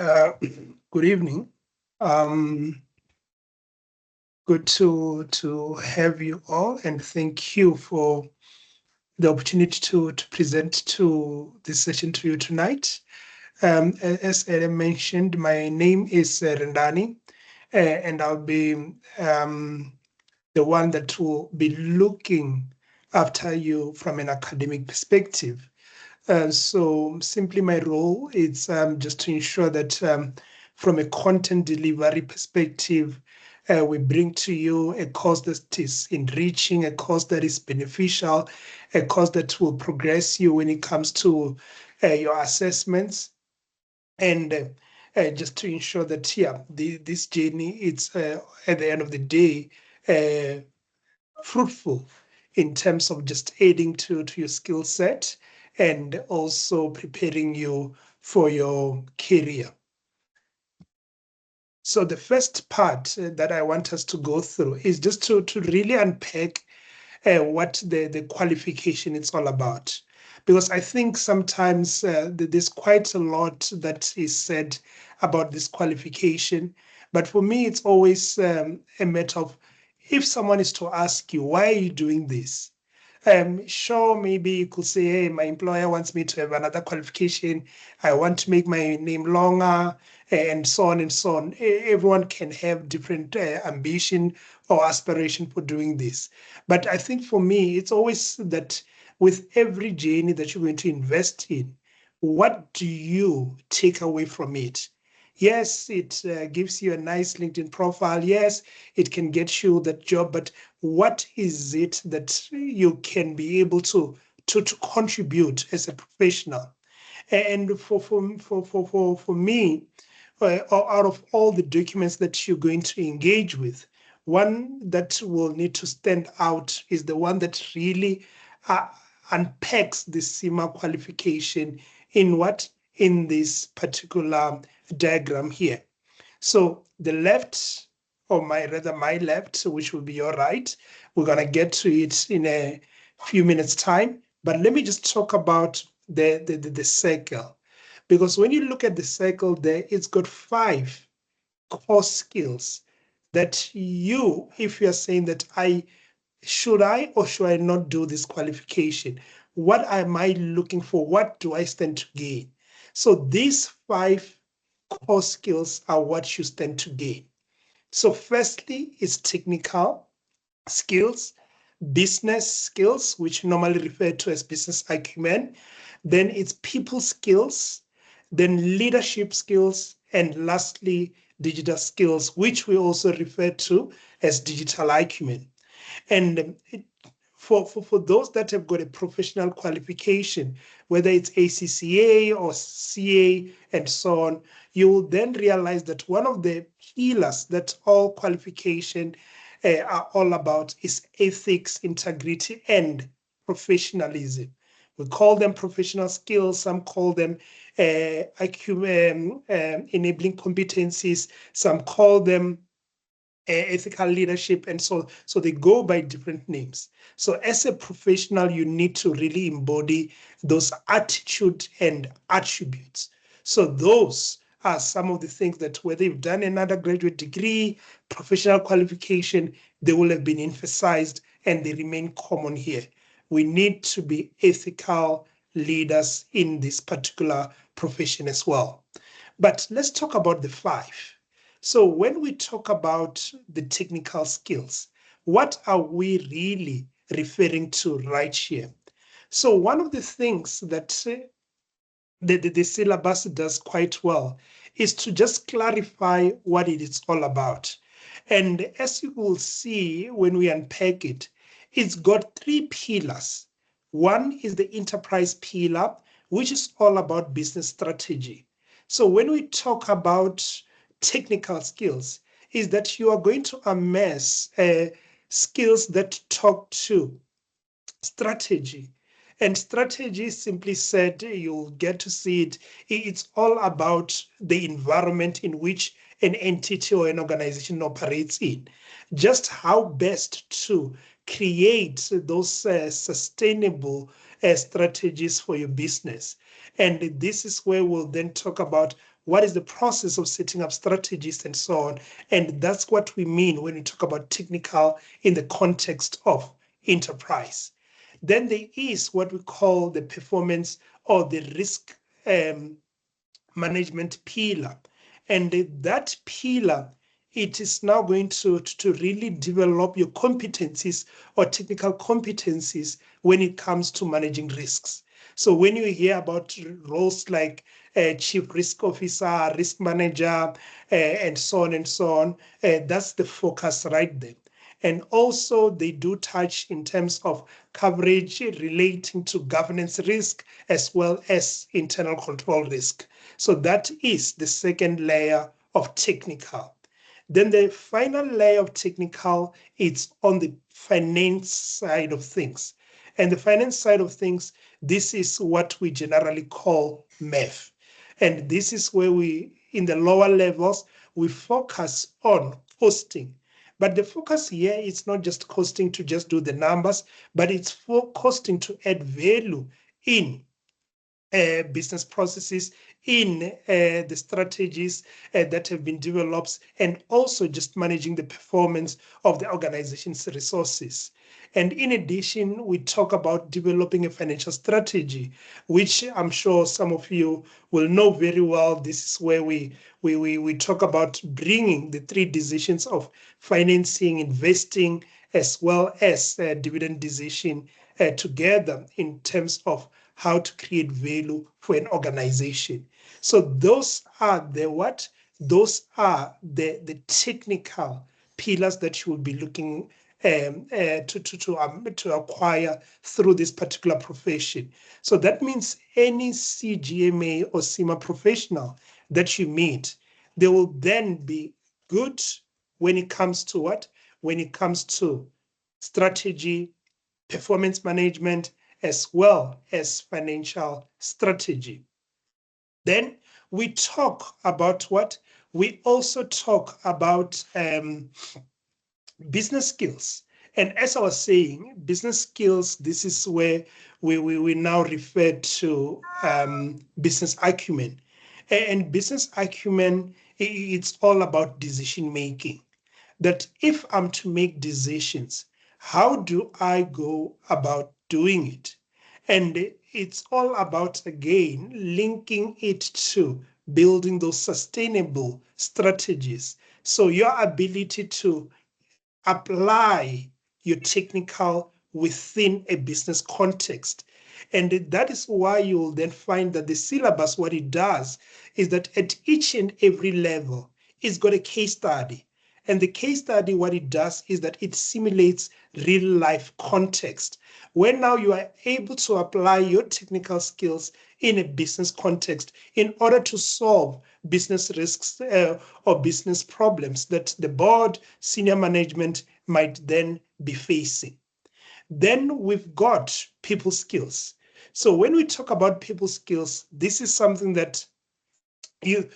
Uh, Good evening. Um, Good to have you all, and thank you for the opportunity to present to this session to you tonight. As Adam mentioned, my name is Rendani, and I'll be the one that will be looking after you from an academic perspective. So simply my role is just to ensure that from a content delivery perspective, we bring to you a course that is enriching, a course that is beneficial, a course that will progress you when it comes to your assessments, and just to ensure that this journey it's at the end of the day uh, fruitful in terms of just adding to your skill set and also preparing you for your career. So the first part that I want us to go through is just to really unpack what the qualification is all about. Because I think sometimes there's quite a lot that is said about this qualification. But for me, it's always a matter of if someone is to ask you, why are you doing this? Sure, maybe you could say, hey, my employer wants me to have another qualification. I want to make my name longer, and so on and so on. Everyone can have different ambition or aspiration for doing this. But I think for me, it's always that with every journey that you're going to invest in, what do you take away from it? Yes, it gives you a nice LinkedIn profile. Yes, it can get you that job, but what is it that you can be able to contribute as a professional? And for me, out of all the documents that you're going to engage with, one that will need to stand out is the one that really uh, unpacks the CIMA qualification in what in this particular diagram here. So the left, or my left, which will be your right, we're gonna get to it in a few minutes time. But let me just talk about the circle, because when you look at the circle there, it's got 5 core skills that you, if you're saying that should I or should I not do this qualification? What am I looking for? What do I stand to gain? So these 5 core skills are what you stand to gain. So firstly is technical skills, business skills, which normally referred to as business acumen. Then it's people skills, then leadership skills, and lastly, digital skills, which we also refer to as digital acumen. And for those that have got a professional qualification, whether it's ACCA or CA and so on, you will then realize that one of the pillars that all qualification are all about is ethics, integrity, and professionalism. We call them professional skills, some call them enabling competencies, some call them ethical leadership, and so they go by different names. So as a professional, you need to really embody those attitude and attributes. So those are some of the things that whether you've done an undergraduate degree, professional qualification, they will have been emphasized and they remain common here. We need to be ethical leaders in this particular profession as well. But let's talk about the 5. So when we talk about the technical skills, what are we really referring to right here? So one of the things that the syllabus does quite well is to just clarify what it is all about. And as you will see when we unpack it, it's got 3 pillars. One is the enterprise pillar, which is all about business strategy. So when we talk about technical skills, is that you are going to amass skills that talk to strategy. And strategy, simply said, you'll get to see it. It's all about the environment in which an entity or an organization operates in. Just how best to create those sustainable strategies for your business. And this is where we'll then talk about what is the process of setting up strategies and so on. And that's what we mean when we talk about technical in the context of enterprise. Then there is what we call the performance or the risk management pillar. And that pillar, it is now going to really develop your competencies or technical competencies when it comes to managing risks. So when you hear about roles like chief risk officer, risk manager, and so on, that's the focus right there. And also they do touch in terms of coverage relating to governance risk as well as internal control risk. So that is the second layer of technical. Then the final layer of technical is on the finance side of things. And the finance side of things, this is what we generally call math. And this is where we, in the lower levels, we focus on costing. But the focus here is not just costing to just do the numbers, but it's for costing to add value in business processes, in the strategies that have been developed, and also just managing the performance of the organization's resources. And in addition, we talk about developing a financial strategy, which I'm sure some of you will know very well. This is where we talk about bringing the three decisions of financing, investing, as well as dividend decision together in terms of how to create value for an organization. So those are the what? Those are the technical pillars that you will be looking to acquire through this particular profession. So that means any CGMA or CIMA professional that you meet, they will then be good when it comes to what? When it comes to strategy, performance management, as well as financial strategy. Then we talk about what? We also talk about business skills. And as I was saying, business skills, this is where we now refer to business acumen. And business acumen, it's all about decision making. That if I'm to make decisions, how do I go about doing it? And it's all about, again, linking it to building those sustainable strategies. So your ability to apply your technical within a business context. And that is why you will then find that the syllabus, what it does is that at each and every level, it's got a case study. And the case study, what it does is that it simulates real life context, where now you are able to apply your technical skills in a business context in order to solve business risks or business problems that the board, senior management might then be facing. Then we've got people skills. So when we talk about people skills, this is something that you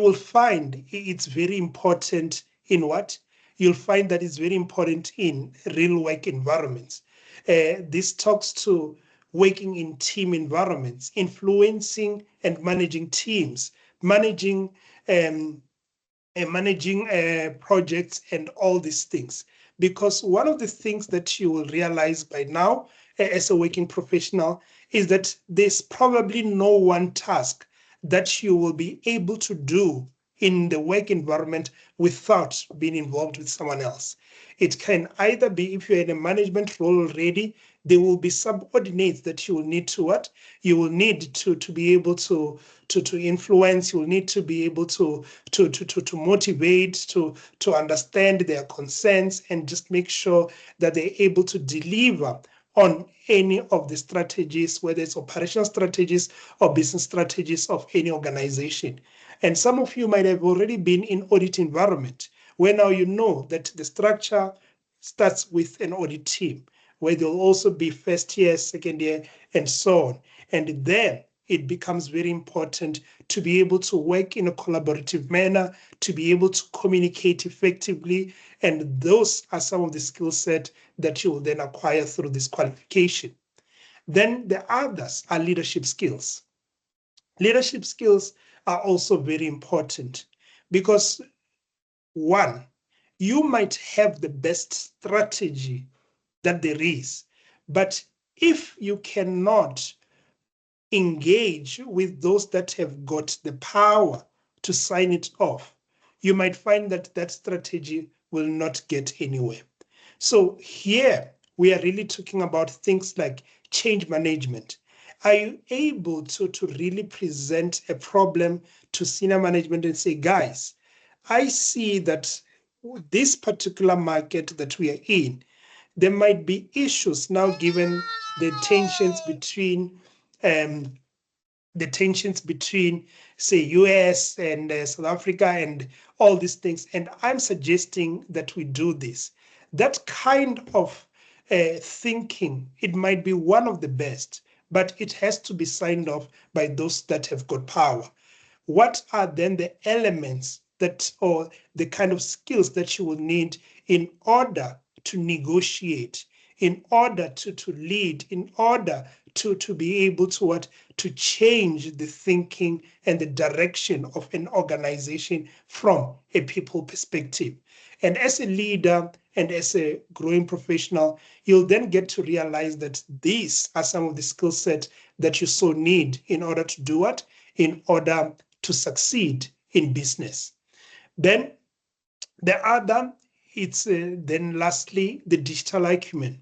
will find it's very important in what? You'll find that it's very important in real work environments. This talks to working in team environments, influencing and managing teams, managing projects and all these things. Because one of the things that you will realize by now as a working professional is that there's probably no one task that you will be able to do in the work environment without being involved with someone else. It can either be, if you're in a management role already, there will be subordinates that you will need to what? You will need to be able to influence, you will need to be able to motivate, to understand their concerns and just make sure that they're able to deliver on any of the strategies, whether it's operational strategies or business strategies of any organization. And some of you might have already been in audit environment, where now you know that the structure starts with an audit team, where there'll also be first year, second year, and so on. And then it becomes very important to be able to work in a collaborative manner, to be able to communicate effectively. And those are some of the skill set that you will then acquire through this qualification. Then the others are leadership skills. Leadership skills are also very important, because one, you might have the best strategy that there is, but if you cannot engage with those that have got the power to sign it off, you might find that that strategy will not get anywhere. So here we are really talking about things like change management. Are you able to really present a problem to senior management and say, guys, I see that this particular market that we are in, there might be issues now given the tensions between um, say, US and South Africa and all these things. And I'm suggesting that we do this. That kind of thinking, it might be one of the best, but it has to be signed off by those that have got power. What are then the elements that, or the kind of skills that you will need in order to negotiate, in order to lead, in order to be able to what, to change the thinking and the direction of an organization from a people perspective. And as a leader and as a growing professional, you'll then get to realize that these are some of the skill sets that you so need in order to do what? In order to succeed in business. Then the other, it's then lastly, the digital acumen.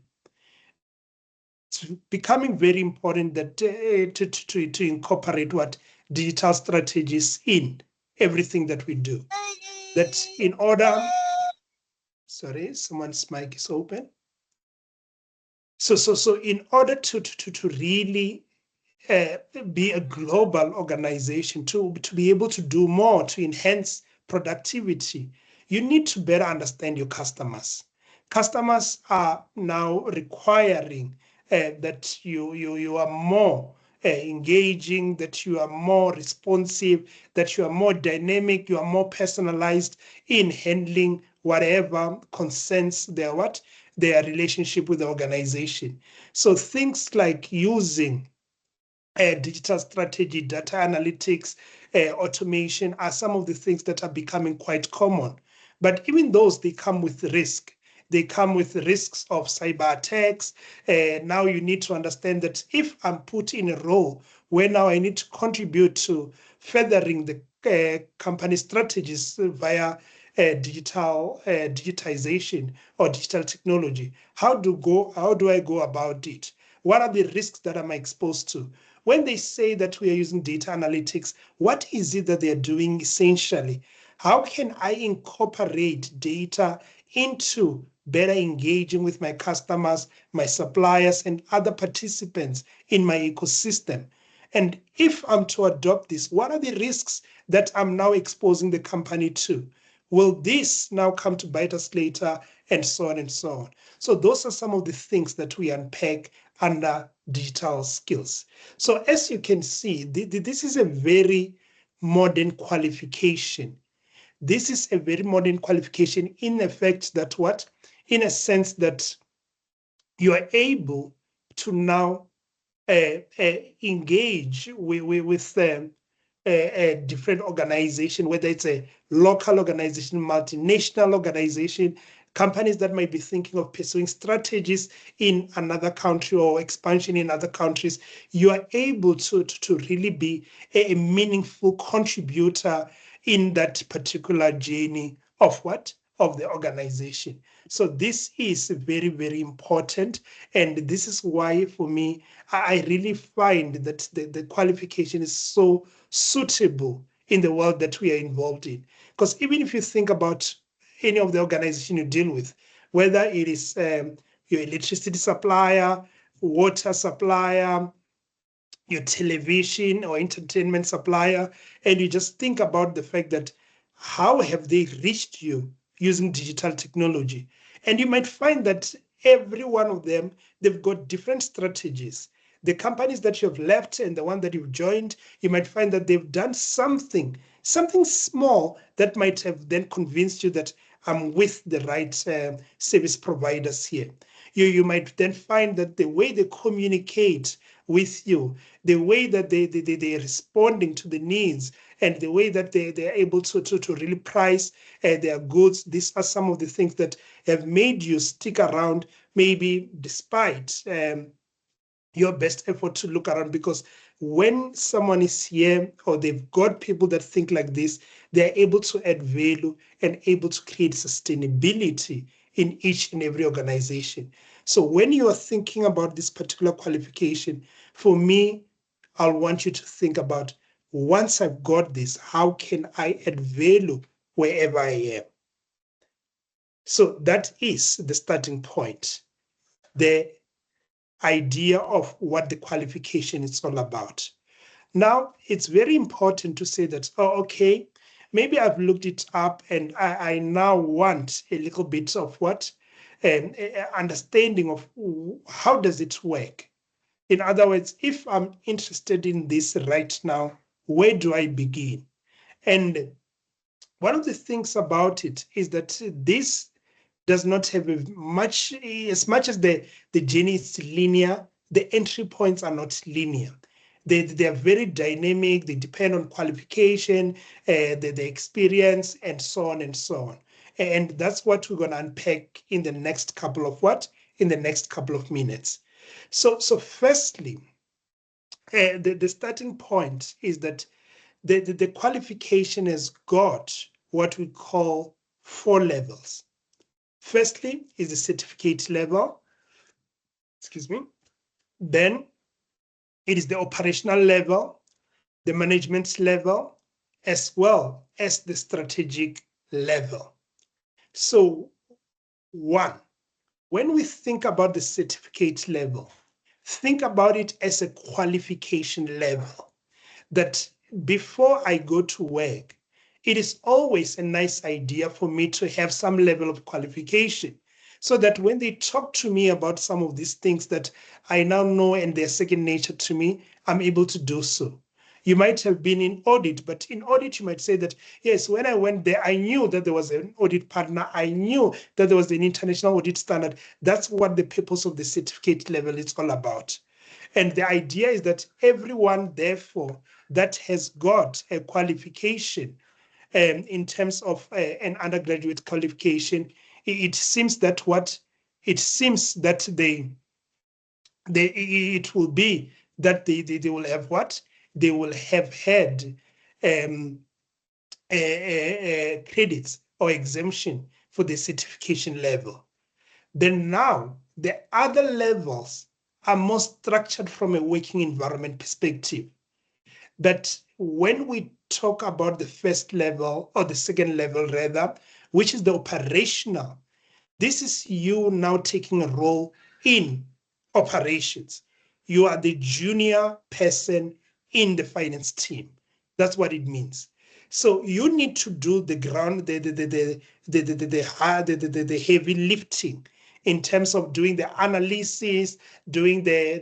It's becoming very important that to incorporate what digital strategies in everything that we do. That in order, sorry, someone's mic is open. So in order to really be a global organization, to be able to do more, to enhance productivity, you need to better understand your customers. Customers are now requiring that you are more engaging, that you are more responsive, that you are more dynamic, you are more personalized in handling whatever concerns their relationship with the organization. So things like using digital strategy, data analytics, automation are some of the things that are becoming quite common. But even those, they come with risk. They come with risks of cyber attacks. Now you need to understand that if I'm put in a role where now I need to contribute to furthering the company strategies via digitization or digital technology, how do I go about it? What are the risks that I'm exposed to? When they say that we are using data analytics, what is it that they're doing essentially? How can I incorporate data into better engaging with my customers, my suppliers, and other participants in my ecosystem? And if I'm to adopt this, what are the risks that I'm now exposing the company to? Will this now come to bite us later? And so on and so on. So those are some of the things that we unpack under digital skills. So as you can see, this is a very modern qualification. This is a very modern qualification in effect that what? In a sense that you are able to now engage with a different organization, whether it's a local organization, multinational organization, companies that might be thinking of pursuing strategies in another country or expansion in other countries. You are able to really be a meaningful contributor in that particular journey of what? Of the organization. So this is very, very important. And this is why, for me, I really find that the qualification is so suitable in the world that we are involved in. Because even if you think about any of the organization you deal with, whether it is your electricity supplier, water supplier, your television or entertainment supplier, and you just think about the fact that how have they reached you using digital technology? And you might find that every one of them, they've got different strategies. The companies that you have left and the one that you've joined, you might find that they've done something small that might have then convinced you that I'm with the right service providers here. You might then find that the way they communicate with you, the way that they're responding to the needs, and the way that they're able to really price their goods, these are some of the things that have made you stick around, maybe despite your best effort to look around. Because when someone is here or they've got people that think like this, they're able to add value and able to create sustainability in each and every organization. So when you are thinking about this particular qualification, for me, I'll want you to think about, once I've got this, how can I add value wherever I am? So that is the starting point, the idea of what the qualification is all about. Now, it's very important to say that, oh, okay, maybe I've looked it up and I now want a little bit of what? Understanding of how does it work? In other words, if I'm interested in this right now, where do I begin? And one of the things about it is that this does not have as much as the journey is linear, the entry points are not linear. They are very dynamic, they depend on qualification, the experience, and so on and so on. And that's what we're going to unpack in the next couple of In the next couple of minutes. So firstly, the starting point is that the qualification has got what we call 4 levels. Firstly is the certificate level, excuse me. Then it is the operational level, the management level, as well as the strategic level. So 1, when we think about the certificate level, think about it as a qualification level, that before I go to work, it is always a nice idea for me to have some level of qualification, so that when they talk to me about some of these things that I now know and they're second nature to me, I'm able to do so. You might have been in audit, but in audit, you might say that, yes, when I went there, I knew that there was an audit partner. I knew that there was an international audit standard. That's what the purpose of the certificate level is all about. And the idea is that everyone, therefore, that has got a qualification in terms of an undergraduate qualification, it seems that it will be that they will have what? They will have had credits or exemption for the certification level. Then now, the other levels are more structured from a working environment perspective. That when we talk about the first level, or the second level rather, which is the operational, this is you now taking a role in operations. You are the junior person in the finance team. That's what it means. So you need to do the ground, the heavy lifting in terms of doing the analysis, doing the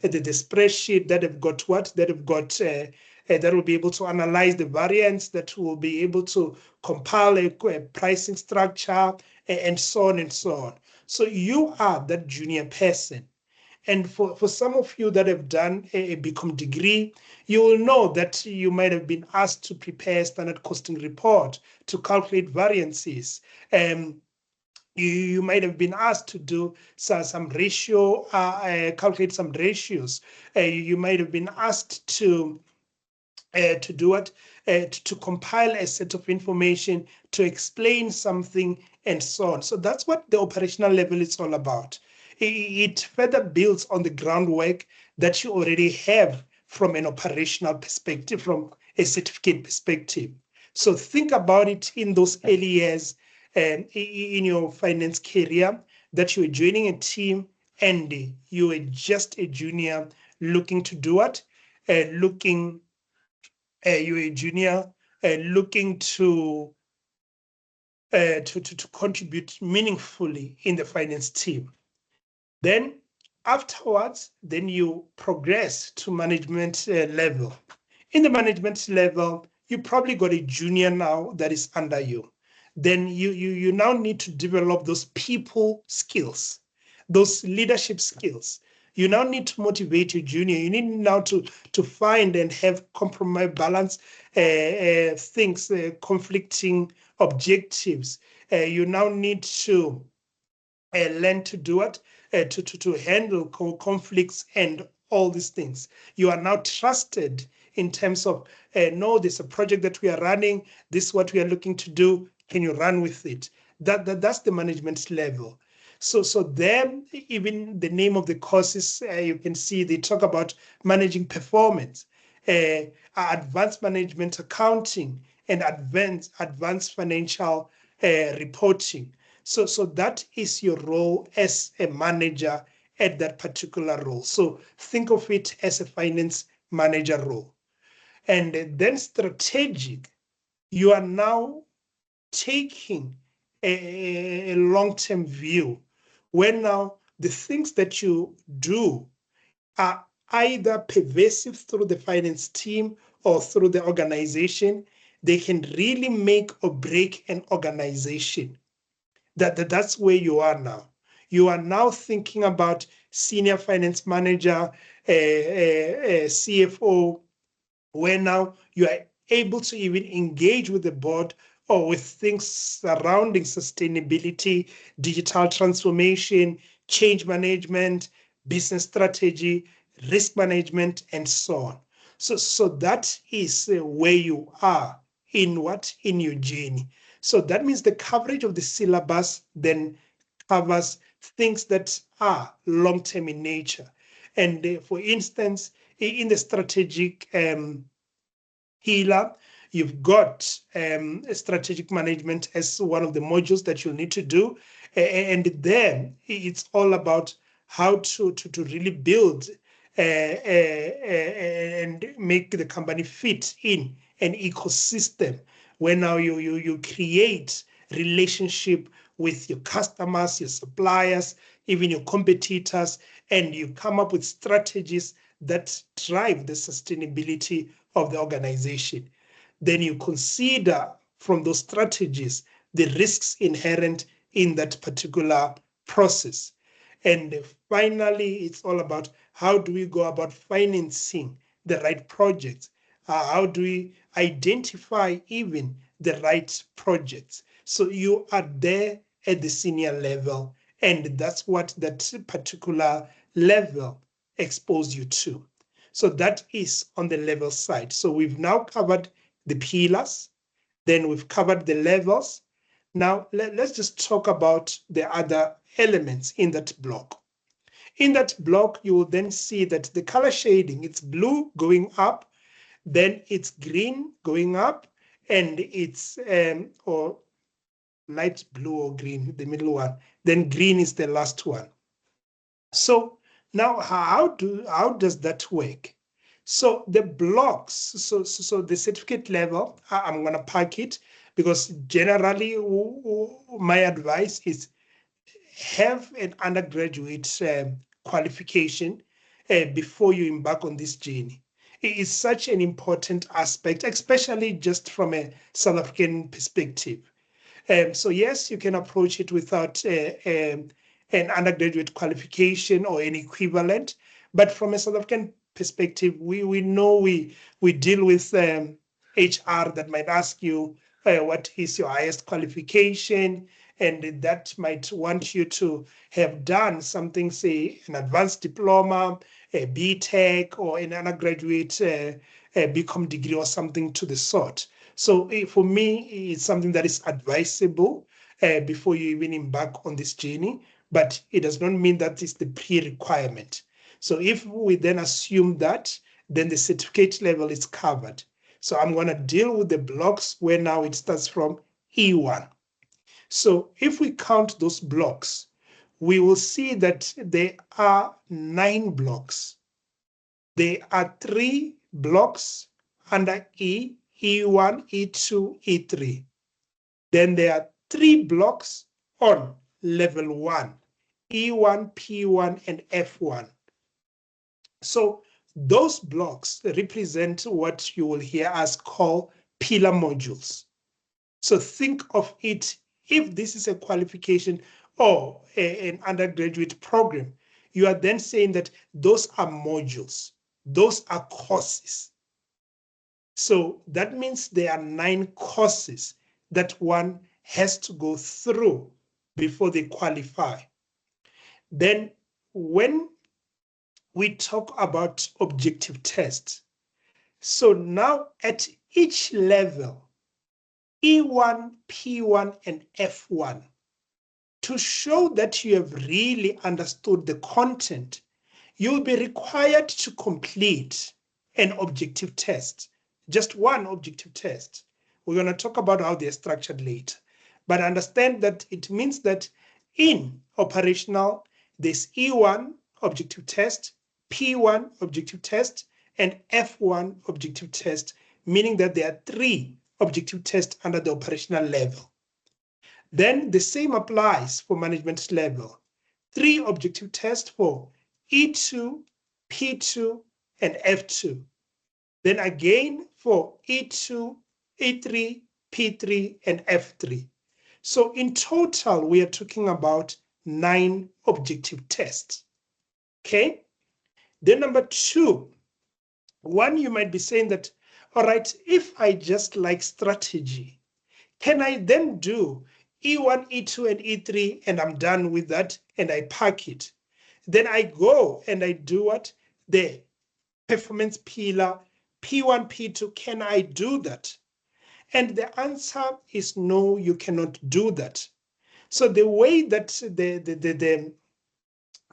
spreadsheet that have got what? That have got that will be able to analyze the variance, that will be able to compile a pricing structure, and so on and so on. So you are that junior person. And for some of you that have done a BCom degree, you will know that you might have been asked to prepare a standard costing report to calculate variances. You might have been asked to do some ratio, calculate some ratios. You might have been asked to do what? To compile a set of information, to explain something, and so on. So that's what the operational level is all about. It further builds on the groundwork that you already have from an operational perspective, from a certificate perspective. So think about it in those early years in your finance career, that you are joining a team and you are just a junior looking to do what? You're a junior looking to contribute meaningfully in the finance team. Then afterwards, then you progress to management level. In the management level, you probably got a junior now that is under you. Then you now need to develop those people skills. those leadership skills. You now need to motivate your junior. You need now to find and have compromise, balance things, conflicting objectives. You now need to learn to do it, to handle conflicts and all these things. You are now trusted in terms of, no, there's a project that we are running, this is what we are looking to do, can you run with it? That's the management level. So there, even the name of the courses, you can see they talk about managing performance, advanced management accounting, and advanced financial reporting. So that is your role as a manager at that particular role. So think of it as a finance manager role. And then strategic, you are now taking a long-term view where now the things that you do are either pervasive through the finance team or through the organization. They can really make or break an organization. That's where you are now. You are now thinking about senior finance manager, CFO, where now you are able to even engage with the board or with things surrounding sustainability, digital transformation, change management, business strategy, risk management, and so on. So that is where you are in your journey. So that means the coverage of the syllabus then covers things that are long-term in nature. And for instance, in the strategic pillar, you've got strategic management as one of the modules that you'll need to do. And then it's all about how to really build and make the company fit in an ecosystem where now you create relationship with your customers, your suppliers, even your competitors, and you come up with strategies that drive the sustainability of the organization. Then you consider from those strategies the risks inherent in that particular process. And finally, it's all about how do we go about financing the right projects? How do we identify even the right projects? So you are there at the senior level, and that's what that particular level exposes you to. So that is on the level side. So we've now covered the pillars, then we've covered the levels. Now let's just talk about the other elements in that block. In that block, you will then see that the color shading, it's blue going up, then it's green going up, and it's or light blue or green, the middle one. Then green is the last one. So now how does that work? So the blocks, so the certificate level, I'm gonna pack it because generally my advice is have an undergraduate qualification before you embark on this journey. It is such an important aspect, especially just from a South African perspective. So yes, you can approach it without an undergraduate qualification or an equivalent, but from a South African perspective, we know we deal with HR that might ask you what is your highest qualification, and that might want you to have done something, say an advanced diploma, a BTech, or an undergraduate BCom degree or something to the sort. So for me, it's something that is advisable before you even embark on this journey, but it does not mean that it's the pre-requirement. So if we then assume that, then the certificate level is covered. So I'm going to deal with the blocks where now it starts from E1. So if we count those blocks, we will see that there are 9 blocks. There are 3 blocks under E, E1, E2, E3. Then there are 3 blocks on level 1, E1, P1, and F1. So those blocks represent what you will hear us call pillar modules. So think of it, if this is a qualification or an undergraduate program, you are then saying that those are modules, those are courses. So that means there are 9 courses that one has to go through before they qualify. Then when we talk about objective tests, so now at each level, E1, P1, and F1, to show that you have really understood the content, you'll be required to complete an objective test, just one objective test. We're going to talk about how they're structured later. But understand that it means that in operational, there's E1 objective test, P1 objective test, and F1 objective test, meaning that there are 3 objective tests under the operational level. Then the same applies for management level. 3 objective tests for E2, P2, and F2. Then again for E2, E3, P3, and F3. So in total, we are talking about 9 objective tests. Okay? Then number 2, one, you might be saying that, all right, if I just like strategy, can I then do E1, E2, and E3, and I'm done with that, and I pack it? Then I go and I do what? The performance pillar, P1, P2, can I do that? And the answer is no, you cannot do that. So the way that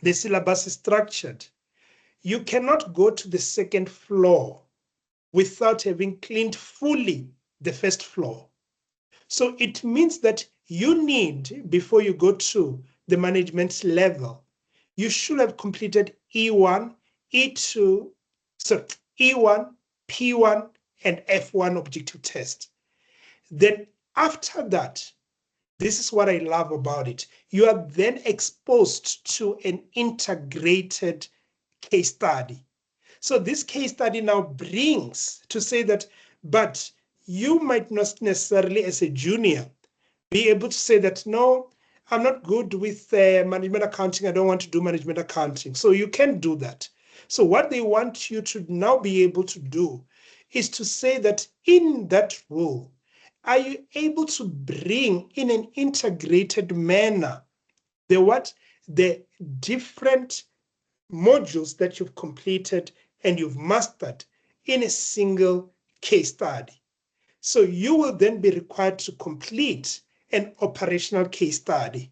the syllabus is structured, you cannot go to the second floor without having cleaned fully the first floor. So it means that you need, before you go to the management level, you should have completed E1, E2, so E1, P1, and F1 objective test. Then after that, this is what I love about it. You are then exposed to an integrated case study. So this case study now brings to say that, but you might not necessarily as a junior be able to say that, no, I'm not good with management accounting. I don't want to do management accounting. So you can do that. So what they want you to now be able to do is to say that in that role, are you able to bring in an integrated manner the different modules that you've completed and you've mastered in a single case study? So you will then be required to complete an operational case study.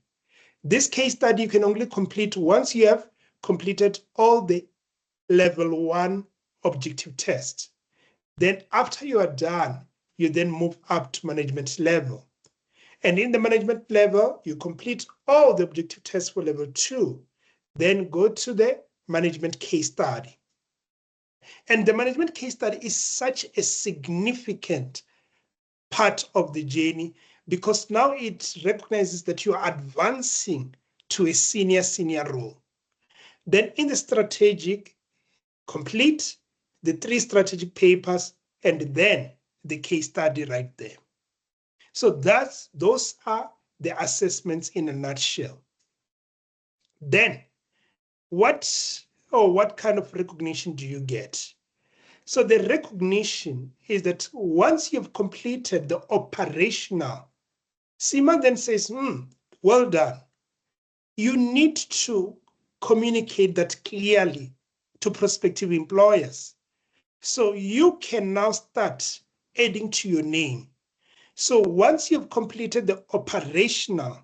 This case study you can only complete once you have completed all the level 1 objective tests. Then after you are done, you then move up to management level. And in the management level, you complete all the objective tests for level 2. Then go to the management case study. And the management case study is such a significant part of the journey because now it recognizes that you are advancing to a senior role. Then in the strategic, complete the 3 strategic papers and then the case study right there. So those are the assessments in a nutshell. Then what kind of recognition do you get? So the recognition is that once you've completed the operational, CIMA then says, well done. You need to communicate that clearly to prospective employers. So you can now start adding to your name. So once you've completed the operational,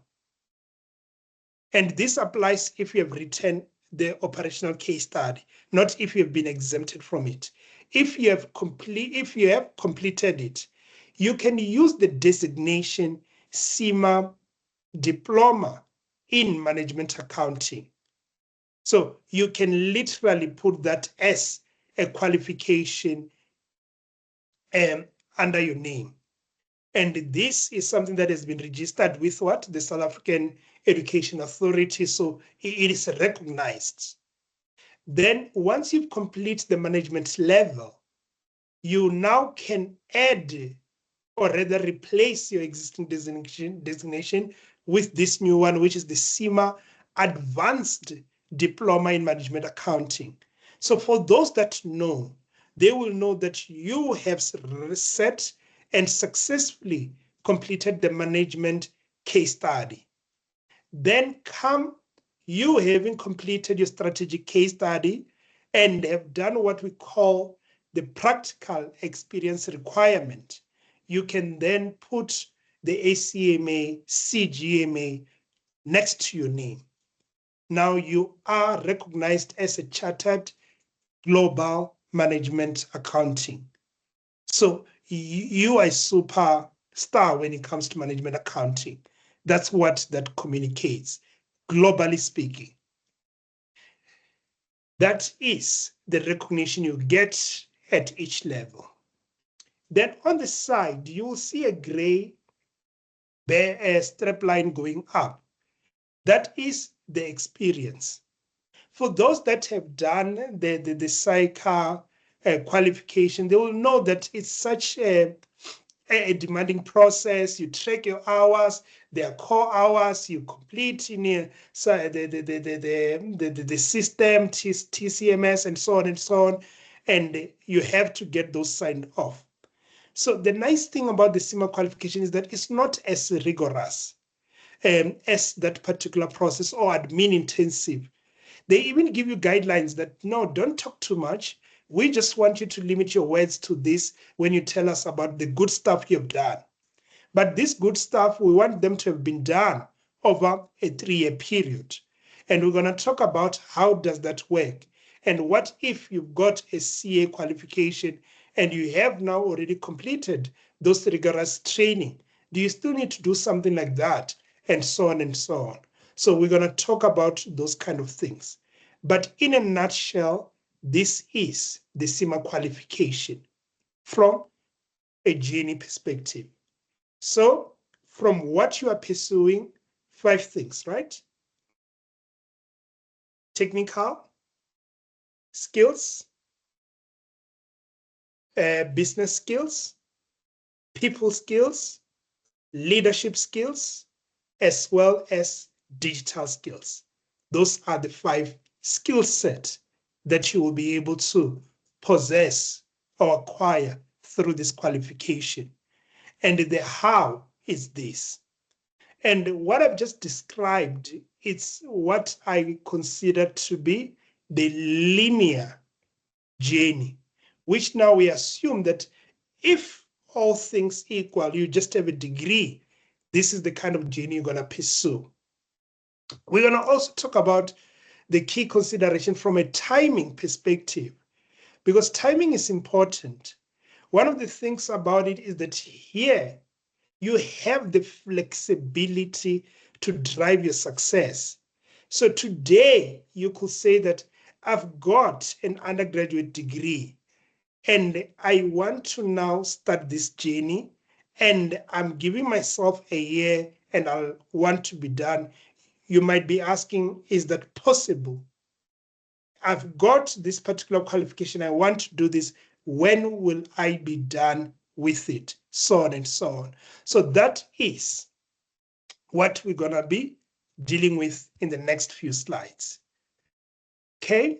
and this applies if you have written the operational case study, not if you have been exempted from it. If you have completed it, you can use the designation CIMA diploma in management accounting. So you can literally put that as a qualification under your name. And this is something that has been registered with what? The South African Education Authority. So it is recognized. Then once you've completed the management level, you now can add or rather replace your existing designation with this new one, which is the CIMA Advanced Diploma in Management Accounting. So for those that know, they will know that you have set and successfully completed the management case study. Then come you having completed your strategic case study and have done what we call the practical experience requirement. You can then put the ACMA, CGMA next to your name. Now you are recognized as a chartered global management accounting. So you are a superstar when it comes to management accounting. That's what that communicates, globally speaking. That is the recognition you get at each level. Then on the side, you will see a gray strap line going up. That is the experience. For those that have done the CIMA qualification, they will know that it's such a demanding process. You track your hours, their core hours, you complete in the system, TCMS, and so on and so on, and you have to get those signed off. So the nice thing about the CIMA qualification is that it's not as rigorous as that particular process or admin intensive. They even give you guidelines that, no, don't talk too much. We just want you to limit your words to this when you tell us about the good stuff you've done. But this good stuff, we want them to have been done over a 3-year period. And we're going to talk about how does that work. And what if you've got a CA qualification and you have now already completed those rigorous training? Do you still need to do something like that? And so on and so on. So we're going to talk about those kind of things. But in a nutshell, this is the CIMA qualification from a journey perspective. So from what you are pursuing, 5 things, right? Technical skills, business skills, people skills, leadership skills, as well as digital skills. Those are the 5 skill sets that you will be able to possess or acquire through this qualification. And the how is this. And what I've just described, it's what I consider to be the linear journey, which now we assume that if all things equal, you just have a degree, this is the kind of journey you're going to pursue. We're going to also talk about the key consideration from a timing perspective, because timing is important. One of the things about it is that here you have the flexibility to drive your success. So today you could say that I've got an undergraduate degree and I want to now start this journey and I'm giving myself a year and I'll want to be done. You might be asking, is that possible? I've got this particular qualification. I want to do this. When will I be done with it? So on and so on. So that is what we're going to be dealing with in the next few slides. Okay.